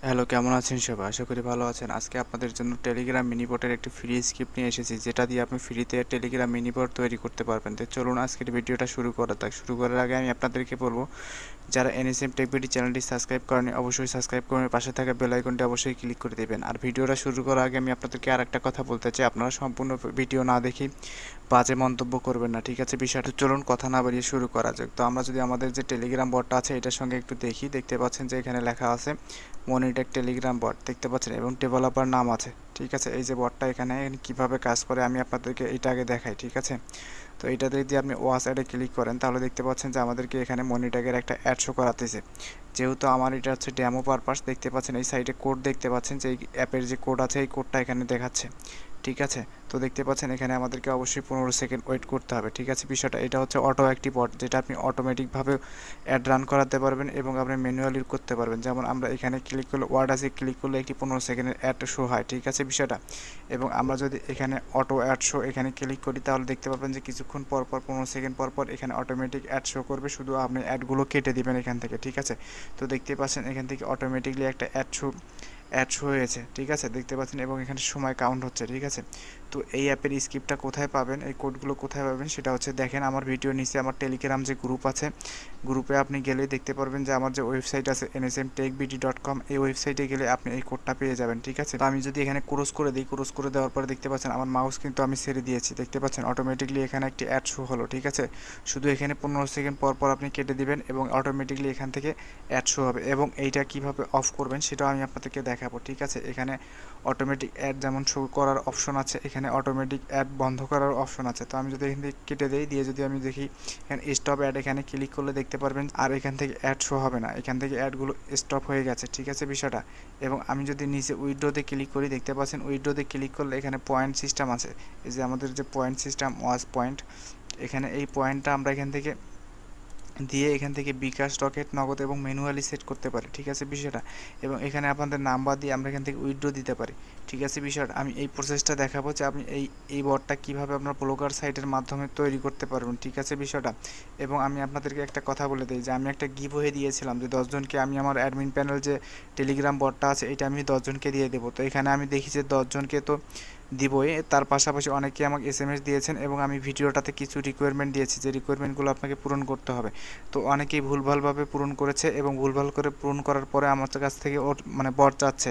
Hello, কেমন আছেন সবাই? আশা করি ভালো আছেন। আজকে আপনাদের জন্য টেলিগ্রাম মিনিবটের একটি ফ্রি স্ক্রিপ্ট নিয়ে এসেছি, যেটা দিয়ে আপনি ফ্রিতে টেলিগ্রাম মিনিবট তৈরি করতে পারবেন। তো চলুন আজকের ভিডিওটা শুরু করা যাক। শুরু করার আগে আমি আপনাদেরকে বলবো, যারা এনএসএম টেক বিডি চ্যানেলটি সাবস্ক্রাইব করেনি অবশ্যই সাবস্ক্রাইব করে পাশে থাকা বেল আইকনটি অবশ্যই ক্লিক করে দেবেন। আর ভিডিওটা শুরু করার আগে আমি আপনাদেরকে আরেকটা কথা বলতে চাই, আপনারা সম্পূর্ণ ভিডিও না দেখেই বাজে মন্তব্য করবেন না, ঠিক আছে? বিষয়টা চলুন কথা না বাড়িয়ে শুরু করা যাক। তো আমরা যদি আমাদের যে টেলিগ্রাম বটটা আছে এটার সঙ্গে একটু দেখি, দেখতে পাচ্ছেন যে এখানে লেখা আছে মনিটেক টেলিগ্রাম বট, দেখতে পাচ্ছেন, এবং ডেভেলপার নাম আছে, ঠিক আছে? এই যে বটটা এখানে কিভাবে কাজ করে আমি আপনাদেরকে এটা আগে দেখাই, ঠিক আছে? তো এইটাতে যদি আপনি ওয়াচ অ্যাডে ক্লিক করেন তাহলে দেখতে পাচ্ছেন যে আমাদেরকে এখানে মনিট্যাগের একটা অ্যাড শো করাতেছে। যেহেতু আমার এটা হচ্ছে ডেমো পারপাস, দেখতে পাচ্ছেন এই সাইডে কোড দেখতে পাচ্ছেন যে এই অ্যাপের যে কোড আছে এই কোডটা এখানে দেখাচ্ছে, ঠিক আছে? তো দেখতে পাচ্ছেন এখানে আমাদেরকে অবশ্যই 15 সেকেন্ড ওয়েট করতে হবে, ঠিক আছে? বিষয়টা এটা হচ্ছে অটো অ্যাক্টিভ বট, যেটা আপনি অটোমেটিকভাবে অ্যাড রান করাতে পারবেন এবং আপনি ম্যানুয়ালি করতে পারবেন। যেমন আমরা এখানে ক্লিক করলে ওয়ার্ড আছে, ক্লিক করলে একটি 15 সেকেন্ডের অ্যাড শো হয়, ঠিক আছে বিষয়টা? এবং আমরা যদি এখানে অটো অ্যাড শো এখানে ক্লিক করি তাহলে দেখতে পাবেন যে কিছুক্ষণ পর পর 15 সেকেন্ড পর পর এখানে অটোমেটিক অ্যাড শো করবে, শুধু আপনি অ্যাডগুলো কেটে দিবেন এখান থেকে, ঠিক আছে? তো দেখতে পাচ্ছেন এখান থেকে অটোমেটিকলি একটা অ্যাড শো হয়েছে, ঠিক আছে? দেখতে পাচ্ছেন এবং এখানে সময় কাউন্ট হচ্ছে, ঠিক আছে? তো এই অ্যাপের স্ক্রিপ্টটা কোথায় পাবেন, এই কোডগুলো কোথায় পাবেন সেটা হচ্ছে, দেখেন আমার ভিডিও নিচে আমার টেলিগ্রাম যে গ্রুপ আছে, গ্রুপে আপনি গেলেই দেখতে পারবেন যে আমার যে ওয়েবসাইট আছে nsmtechbd.com, এই ওয়েবসাইটে গেলে আপনি এই কোডটা পেয়ে যাবেন, ঠিক আছে? তো আমি যদি এখানে ক্রস করে দিই, ক্রস করে দেওয়ার পরে দেখতে পাচ্ছেন আমার মাউস কিন্তু আমি ছেড়ে দিয়েছি, দেখতে পাচ্ছেন অটোমেটিকলি এখানে একটি অ্যাড শো হলো, ঠিক আছে? শুধু এখানে 15 সেকেন্ড পর পর আপনি কেটে দিবেন এবং অটোমেটিকলি এখান থেকে অ্যাড শো হবে। এবং এইটা কিভাবে অফ করবেন সেটাও আমি আপনাদেরকে দেখাবো, ঠিক আছে? এখানে অটোমেটিক অ্যাড যেমন শো করার অপশন আছে, এখানে অটোমেটিক অ্যাড বন্ধ করার অপশন আছে। তো আমি যদি এখান থেকে কেটে দিই, দিয়ে যদি আমি দেখি এখানে স্টপ অ্যাড, এখানে ক্লিক করলে দেখতে পারবেন আর এখান থেকে অ্যাড শো হবে না, এখান থেকে অ্যাডগুলো স্টপ হয়ে গেছে, ঠিক আছে বিষয়টা? এবং আমি যদি নিচে উইথড্রোতে ক্লিক করি, দেখতে পাচ্ছেন উইথড্রোতে ক্লিক করলে এখানে পয়েন্ট সিস্টেম আছে, এই যে আমাদের যে পয়েন্ট সিস্টেম ওয়াচ পয়েন্ট, এখানে এই পয়েন্টটা আমরা এখান থেকে দিয়ে এখান থেকে বিকাশ, রকেট, নগদ এবং ম্যানুয়ালি সেট করতে পারি, ঠিক আছে বিষয়টা? এবং এখানে আপনাদের নাম্বার দিয়ে আমরা এখান থেকে উইথড্র দিতে পারি, ঠিক আছে বিষয়টা? আমি এই প্রসেসটা দেখাবো যে আপনি এই বটটা কীভাবে আপনার ব্লগার সাইটের মাধ্যমে তৈরি করতে পারবেন, ঠিক আছে বিষয়টা? এবং আমি আপনাদেরকে একটা কথা বলে দিই যে আমি একটা গিভওয়ে দিয়েছিলাম যে 10 জনকে আমি আমার অ্যাডমিন প্যানেল যে টেলিগ্রাম বটটা আছে এটা আমি 10 জনকে দিয়ে দেবো। তো এখানে আমি দেখি যে 10 জনকে তো দিবই, তার পাশাপাশি অনেকে আমাকে এসএমএস দিয়েছেন এবং আমি ভিডিওটাতে কিছু রিকোয়ারমেন্ট দিয়েছি যে রিকোয়ারমেন্টগুলো আপনাকে পূরণ করতে হবে। তো অনেকেই ভুলভালভাবে পূরণ করেছে এবং ভুলভাল করে পূরণ করার পরে আমার কাছ থেকে ওর মানে বট চাচ্ছে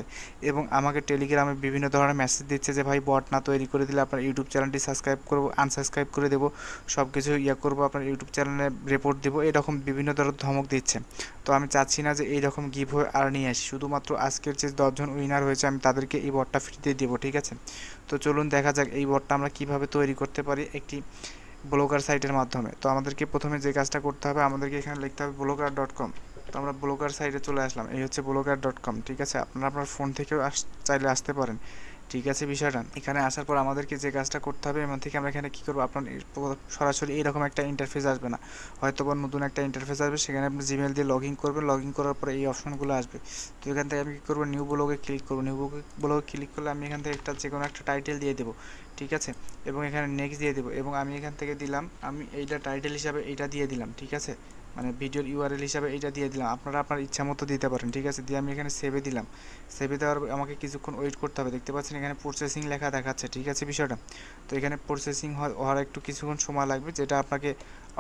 এবং আমাকে টেলিগ্রামে বিভিন্ন ধরনের মেসেজ দিচ্ছে যে ভাই বট না তৈরি করে দিলে আপনার ইউটিউব চ্যানেলটি সাবস্ক্রাইব করবো, আনসাবস্ক্রাইব করে দেবো, সব কিছু করবো, আপনার ইউটিউব চ্যানেলে রিপোর্ট দেবো, এরকম বিভিন্ন ধরনের ধমক দিচ্ছে। তো আমি চাচ্ছি না যে এইরকম গিভওয়ে আর নিয়ে আসি, শুধুমাত্র আজকের যে 10 জন উইনার হয়েছে আমি তাদেরকে এই বটটা ফ্রিতে দেবো, ঠিক আছে? তো চলুন দেখা যাক এই বটটা আমরা কীভাবে তৈরি করতে পারি একটি ব্লগার সাইটের মাধ্যমে। তো আমাদেরকে প্রথমে যে কাজটা করতে হবে, আমাদেরকে এখানে লিখতে হবে blogger.com। তো আমরা ব্লগার সাইটে চলে আসলাম, এই হচ্ছে blogger.com, ঠিক আছে? আপনারা আপনার ফোন থেকেও চাইলে আসতে পারেন, ঠিক আছে বিষয়টা? এখানে আসার পর আমাদেরকে যে কাজটা করতে হবে, এমন থেকে আমরা এখানে কী করবো, আপনার সরাসরি এইরকম একটা ইন্টারফেস আসবে না, হয়তো বা নতুন একটা ইন্টারফেস আসবে, সেখানে আপনি জিমেল দিয়ে লগ ইন করবেন, লগ ইন করার পরে এই অপশনগুলো আসবে। তো এখান থেকে আমি কী করবো, নিউ ব্লগে ক্লিক করবো, নিউ ব্লগে ক্লিক করলে আমি এখান থেকে একটা যে কোনো একটা টাইটেল দিয়ে দেবো, ঠিক আছে? এবং এখানে নেক্সট দিয়ে দেবো এবং আমি এখান থেকে দিলাম, আমি এইটা টাইটেল হিসাবে এইটা দিয়ে দিলাম, ঠিক আছে? মানে ভিডিওর ইউআরএল হিসাবে এইটা দিয়ে দিলাম, আপনারা আপনার ইচ্ছা মতো দিতে পারেন, ঠিক আছে? দিয়ে আমি এখানে সেভে দিলাম, সেভে দেওয়ার আমাকে কিছুক্ষণ ওয়েট করতে হবে, দেখতে পাচ্ছেন এখানে প্রসেসিং লেখা দেখাচ্ছে, ঠিক আছে বিষয়টা? তো এখানে প্রসেসিং হওয়ার একটু কিছুক্ষণ সময় লাগবে, যেটা আপনাকে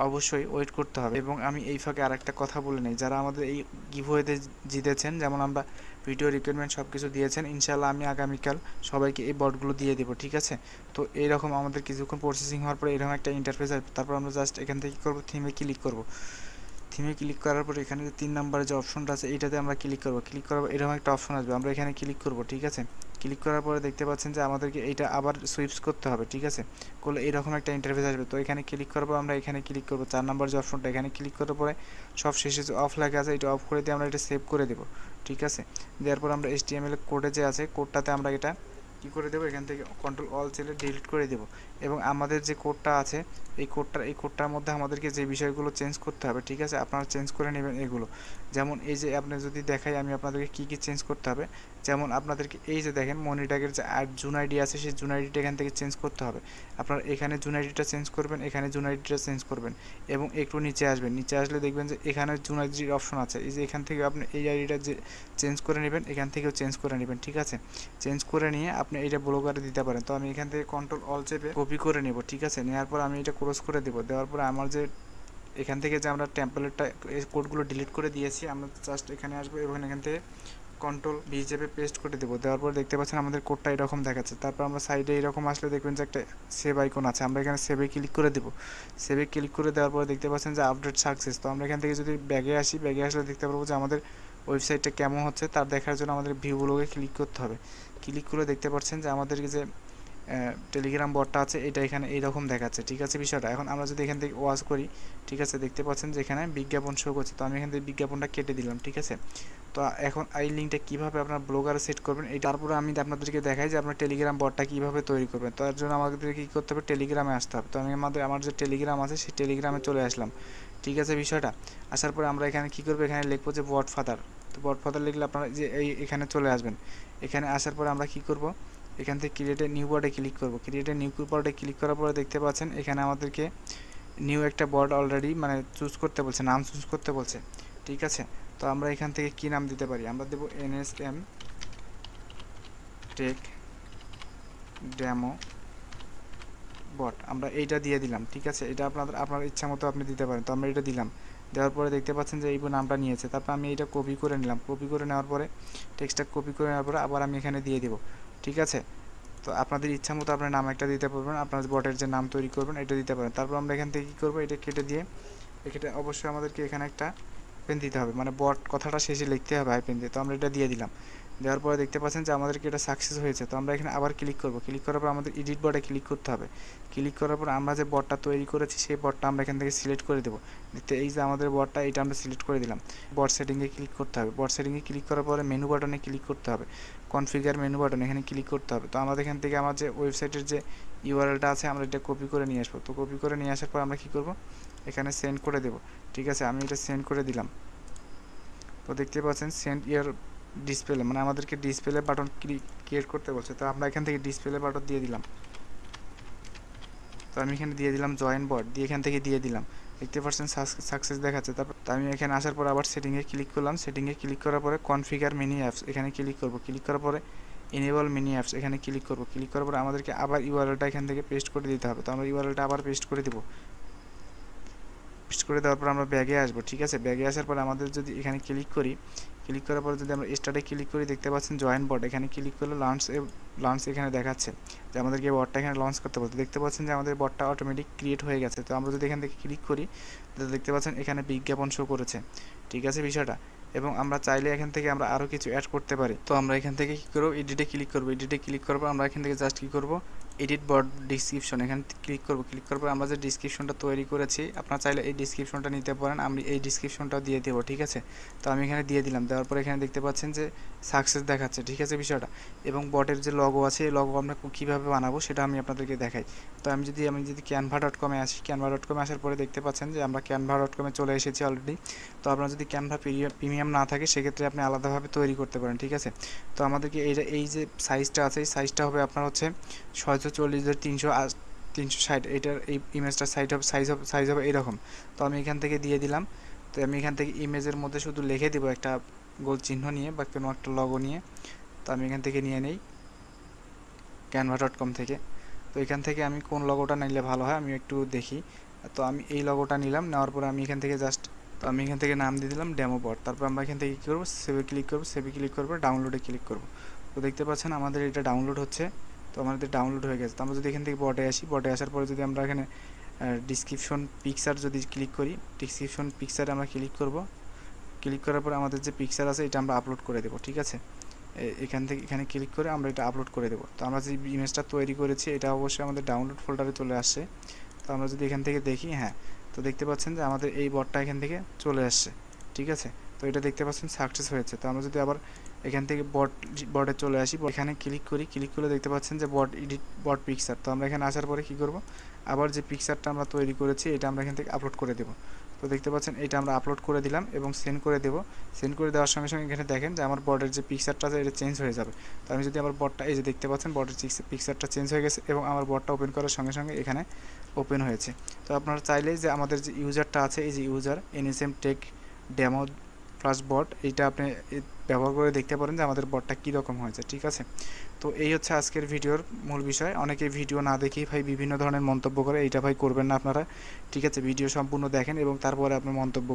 অবশ্যই ওয়েট করতে হবে। এবং আমি এই ফাঁকে আরেকটা কথা বলে নিই, যারা আমাদের এই গিভওয়েতে জিতেছেন, যেমন আমরা ভিডিও রিকোয়ারমেন্ট সব কিছু দিয়েছেন, ইনশাল্লাহ আমি আগামীকাল সবাইকে এই বটগুলো দিয়ে দেবো, ঠিক আছে? তো এইরকম আমাদের কিছুক্ষণ প্রসেসিং হওয়ার পরে এরকম একটা ইন্টারফেস আসবে, তারপর আমরা জাস্ট এখান থেকে কী করবো, থিমে ক্লিক করবো। থিমে ক্লিক করার পরে এখানে যে 3 নাম্বার যে অপশনটা আছে এইটাতে আমরা ক্লিক করবো, ক্লিক করার পর এরকম একটা অপশন আসবে, আমরা এখানে ক্লিক করবো, ঠিক আছে? ক্লিক করার পরে দেখতে পাচ্ছেন যে আমাদেরকে এইটা আবার সুইপস করতে হবে, ঠিক আছে? করলে এরকম একটা ইন্টারফেস আসবে। তো এখানে ক্লিক করার পর আমরা এখানে ক্লিক করবো 4 নাম্বার যে অপশনটা, এখানে ক্লিক করার পরে সব শেষে যে অফ লেখা আছে এটা অফ করে দিয়ে আমরা এটা সেভ করে দেবো, ঠিক আছে? দেওয়ার পর আমরা HTML কোডে যে আছে কোডটাতে আমরা এটা কী করে দেবো, এখান থেকে কন্ট্রোল অল চেলে ডিলিট করে দেবো। এবং আমাদের যে কোডটা আছে এই কোডটার মধ্যে আমাদেরকে যে বিষয়গুলো চেঞ্জ করতে হবে, ঠিক আছে, আপনারা চেঞ্জ করে নেবেন এগুলো। যেমন এই যে আপনি যদি দেখাই আমি আপনাদেরকে কী কী চেঞ্জ করতে হবে, যেমন আপনাদেরকে এই যে দেখেন মনি ট্যাগের যে জুন আইডি আছে সেই জুন আইডিটা এখান থেকে চেঞ্জ করতে হবে। আপনারা এখানে জুন আইডিটা চেঞ্জ করবেন, এখানে জুন আইডিটা চেঞ্জ করবেন এবং একটু নিচে আসবেন। নিচে আসলে দেখবেন যে এখানে জুন আইডির অপশন আছে, এই যে এখান থেকে আপনি এই আইডিটা যে চেঞ্জ করে নেবেন, এখান থেকেও চেঞ্জ করে নেবেন, ঠিক আছে। চেঞ্জ করে নিয়ে আপনি এইটা ব্লগারে দিতে পারেন। তো আমি এখান থেকে কন্ট্রোল অল চেপে কপি করে নেব, ঠিক আছে। নেওয়ার পর আমি এটা ক্লোজ করে দেবো। দেওয়ার পরে আমার যে এখান থেকে যে আমরা টেমপ্লেটটা কোডগুলো ডিলিট করে দিয়েছি, আমরা জাস্ট এখানে আসবো এবং এখান থেকে কন্ট্রোল ভি চেপে পেস্ট করে দেবো। দেওয়ার পর দেখতে পাচ্ছেন আমাদের কোডটা এরকম দেখাচ্ছে। তারপর আমরা সাইডে এরকম আসলে দেখবেন যে একটা সেভ আইকন আছে, আমরা এখানে সেভে ক্লিক করে দেবো। সেভে ক্লিক করে দেওয়ার পর দেখতে পাচ্ছেন যে আপডেট সাকসেস। তো আমরা এখান থেকে যদি ব্যাগে আসি, ব্যাগে আসলে দেখতে পারবো যে আমাদের ওয়েবসাইটটা কেমন হচ্ছে তার দেখার জন্য আমাদের ভিউগুলোকে ক্লিক করতে হবে। ক্লিক করে দেখতে পাচ্ছেন যে আমাদের যে টেলিগ্রাম বটটা আছে এটা এখানে এইরকম দেখাচ্ছে, ঠিক আছে বিষয়টা। এখন আমরা যদি এখান থেকে ওয়াচ করি, ঠিক আছে, দেখতে পাচ্ছেন যে এখানে বিজ্ঞাপন শো করছে। তো আমি এখান থেকে বিজ্ঞাপনটা কেটে দিলাম, ঠিক আছে। তো এখন এই লিঙ্কটা কীভাবে আপনার ব্লগারে সেট করবেন, এই তারপরে আমি আপনাদেরকে দেখাই যে আপনার টেলিগ্রাম বটটা কীভাবে তৈরি করবেন। তার জন্য আমাদের কী করতে হবে, টেলিগ্রামে আসতে হবে। তো আমি আমার যে টেলিগ্রাম আছে সেই টেলিগ্রামে চলে আসলাম, ঠিক আছে বিষয়টা। আসার পরে আমরা এখানে কী করবো, এখানে লিখবো যে বট ফাদার। তো বট ফাদার লিখলে আপনারা যে এখানে চলে আসবেন। এখানে আসার পরে আমরা কী করব, এখান থেকে ক্রিয়েটে নিউ বর্ডে ক্লিক করব। ক্রিয়েটে নিউ বর্ডে ক্লিক করার পরে দেখতে পাচ্ছেন এখানে আমাদেরকে নিউ একটা বর্ড অলরেডি মানে চুজ করতে বলছে, নাম চুজ করতে বলছে, ঠিক আছে। তো আমরা এখান থেকে কি নাম দিতে পারি, আমরা দেবো NSM টেক ডেমো বট, আমরা এইটা দিয়ে দিলাম, ঠিক আছে। এটা আপনার ইচ্ছা মতো আপনি দিতে পারেন। তো আমরা এটা দিলাম। দেওয়ার পরে দেখতে পাচ্ছেন যে এই নামটা নিয়েছে। তারপর আমি এটা কপি করে নিলাম। কপি করে নেওয়ার পরে টেক্সটটা কপি করে নেওয়ার পরে আবার আমি এখানে দিয়ে দেবো, ঠিক আছে। তো আপনাদের ইচ্ছা মতো আপনার নাম একটা দিতে পারবেন, আপনার বটের যে নাম তৈরি করবেন এটা দিতে পারেন। তারপর আমরা এখান থেকে কী করবো, এটা কেটে দিয়ে এটা অবশ্যই আমাদেরকে এখানে একটা পেন দিতে হবে, মানে বট কথাটা শেষে লিখতে হবে পেন দিয়ে। তো আমরা এটা দিয়ে দিলাম। দেওয়ার পরে দেখতে পাচ্ছেন যে আমাদেরকে এটা সাকসেস হয়েছে। তো আমরা এখানে আবার ক্লিক করব। ক্লিক করার পর আমাদের এডিট বটে ক্লিক করতে হবে। ক্লিক করার পর আমরা যে বটটা তৈরি করেছি সেই বটটা আমরা এখান থেকে সিলেক্ট করে দেবো। দেখতে এই যে আমাদের বটটা, এটা আমরা সিলেক্ট করে দিলাম। বট সেটিংয়ে ক্লিক করতে হবে। বট সেটিংয়ে ক্লিক করার পরে মেনু বাটনে ক্লিক করতে হবে। কনফিগার মেনু বাটন এখানে ক্লিক করতে হবে। তো আমাদের এখান থেকে আমার যে ওয়েবসাইটের যে ইউআরএলটা আছে আমরা এটা কপি করে নিয়ে আসবো। তো কপি করে নিয়ে আসার পর আমরা কী করব, এখানে সেন্ড করে দেবো, ঠিক আছে। আমি এটা সেন্ড করে দিলাম। তো দেখতে পাচ্ছেন সেন্ড ইয়ার ডিসপ্লে, মানে আমাদেরকে ডিসপ্লে বাটন ক্রিয়েট করতে বলছে। তো আমরা এখান থেকে ডিসপ্লে বাটন দিয়ে দিলাম। তো আমি এখানে দিয়ে দিলাম জয়েন বট, দিয়ে এখান থেকে দিয়ে দিলাম। দেখতে পাচ্ছেন সাকসেস দেখাচ্ছে। তারপর আমি এখানে আসার পর আবার সেটিংয়ে ক্লিক করলাম। সেটিংয়ে ক্লিক করার পরে কনফিগার মিনি অ্যাপস এখানে ক্লিক করব। ক্লিক করার পরে এনেবল মিনি অ্যাপস এখানে ক্লিক করব। ক্লিক করার পরে আমাদেরকে আবার ইউআরএলটা এখান থেকে পেস্ট করে দিতে হবে। তো আমরা ইউআরএলটা আবার পেস্ট করে দেবো। পেস্ট করে দেওয়ার পর আমরা ব্যাগে আসবো, ঠিক আছে। ব্যাগে আসার পর আমাদের যদি এখানে ক্লিক করি, ক্লিক করার পরে যদি আমরা স্টার্টে ক্লিক করি, দেখতে পাচ্ছেন জয়েন বট এখানে ক্লিক করলে লঞ্চ এখানে দেখাচ্ছে যে আমাদেরকে বটটা এখানে লঞ্চ করতে বলতে। দেখতে পাচ্ছেন যে আমাদের বটটা অটোমেটিক ক্রিয়েট হয়ে গেছে। তো আমরা যদি এখান থেকে ক্লিক করি তো দেখতে পাচ্ছেন এখানে বিজ্ঞাপন শো করেছে, ঠিক আছে বিষয়টা। এবং আমরা চাইলে এখান থেকে আমরা আরও কিছু অ্যাড করতে পারি। তো আমরা এখান থেকে কী করবো, এডিটে ক্লিক করবো। এডিটে ক্লিক করার পর আমরা এখান থেকে জাস্ট কী করবো, এডিট বট ডিসক্রিপশন এখানে ক্লিক করব। ক্লিক করার পর আমরা যে ডিসক্রিপশনটা তৈরি করেছি, আপনারা চাইলে এই ডিসক্রিপশনটা নিতে পারেন, আমি এই ডিসক্রিপশনটাও দিয়ে দেবো, ঠিক আছে। তো আমি এখানে দিয়ে দিলাম। দেওয়ার পর এখানে দেখতে পাচ্ছেন যে সাকসেস দেখাচ্ছে, ঠিক আছে বিষয়টা। এবং বটের যে লগো আছে এই লগো আমরা কীভাবে বানাবো সেটা আমি আপনাদেরকে দেখাই। তো আমি যদি canva.com-এ আসি, canva.com-এ আসার পরে দেখতে পাচ্ছেন যে আমরা canva.com-এ চলে এসেছি অলরেডি। তো আপনার যদি ক্যানভা প্রিমিয়াম না থাকে সেক্ষেত্রে আপনি আলাদাভাবে তৈরি করতে পারেন, ঠিক আছে। তো আমাদেরকে এই যে সাইজটা আছে এই সাইজটা হবে আপনার হচ্ছে 640x360, এটার এই ইমেজটার সাইজ হবে এইরকম। তো আমি এখান থেকে দিয়ে দিলাম। তো আমি এখান থেকে ইমেজের মধ্যে শুধু লিখে দেবো একটা গোল চিহ্ন নিয়ে বা কোনো একটা লগো নিয়ে। তো আমি এখান থেকে নিয়ে নেই canva.com থেকে। তো এখান থেকে আমি কোন লগোটা নিলে ভালো হয় আমি একটু দেখি। তো আমি এই লগোটা নিলাম। নেওয়ার পরে আমি এখান থেকে আমি এখান থেকে নাম দিয়ে দিলাম ডেমো বট। তারপর আমরা এখান থেকে কী করবো, সেভে ক্লিক করবো, ডাউনলোডে ক্লিক করবো। তো দেখতে পাচ্ছেন আমাদের এটা ডাউনলোড হচ্ছে। তো আমাদের ডাউনলোড হয়ে গেছে। তো আমরা যদি এখান থেকে বটে আসি, বটে আসার পরে যদি আমরা এখানে ডিসক্রিপশন পিকচার যদি ক্লিক করি, ডিসক্রিপশন পিকচারে আমরা ক্লিক করব। ক্লিক করার পর আমাদের যে পিকচার আছে এটা আমরা আপলোড করে দেবো, ঠিক আছে। এখানে ক্লিক করে আমরা এটা আপলোড করে দেবো। তো আমরা যে ইমেজটা তৈরি করেছি এটা অবশ্যই আমাদের ডাউনলোড ফোল্ডারে চলে আসছে। তো আমরা যদি এখান থেকে দেখি, হ্যাঁ, তো দেখতে পাচ্ছেন যে আমাদের এই বটটা এখান থেকে চলে আসছে, ঠিক আছে। তো তো এটা দেখতে পাচ্ছেন সাকসেস হয়েছে। তো আমরা যদি আবার এখান থেকে বটে চলে আসি, এখানে ক্লিক করি, ক্লিক করলে দেখতে পাচ্ছেন যে বট পিকচার। তো আমরা এখানে আসার পরে কী করব, আবার যে পিকচারটা আমরা তৈরি করেছি এটা আমরা এখান থেকে আপলোড করে দেব। তো দেখতে পাচ্ছেন এটা আমরা আপলোড করে দিলাম এবং সেন্ড করে দেব। সেন্ড করে দেওয়ার সঙ্গে সঙ্গে এখানে দেখেন যে আমার বটের যে পিকচারটা আছে এটা চেঞ্জ হয়ে যাবে। তো আমি যদি আমার বটটা, এই যে দেখতে পাচ্ছেন বটের পিকচারটা চেঞ্জ হয়ে গেছে এবং আমার বটটা ওপেন করার সঙ্গে সঙ্গে এখানে ওপেন হয়েছে। তো আপনারা চাইলেই যে আমাদের যে ইউজারটা আছে, এই যে user NSM tech demo plus bot, এইটা আপনি ব্যবহার করে দেখতে পারেন যে আমাদের বটটা কীরকম হয়েছে। ঠিক আছে, তো এই হচ্ছে আজকের ভিডিওর মূল বিষয়। অনেকে ভিডিও না দেখেই ভাই বিভিন্ন ধরনের মন্তব্য করে, এইটা ভাই করবেন না আপনারা। ঠিক আছে, ভিডিও সম্পূর্ণ দেখেন এবং তারপরে আপনি মন্তব্য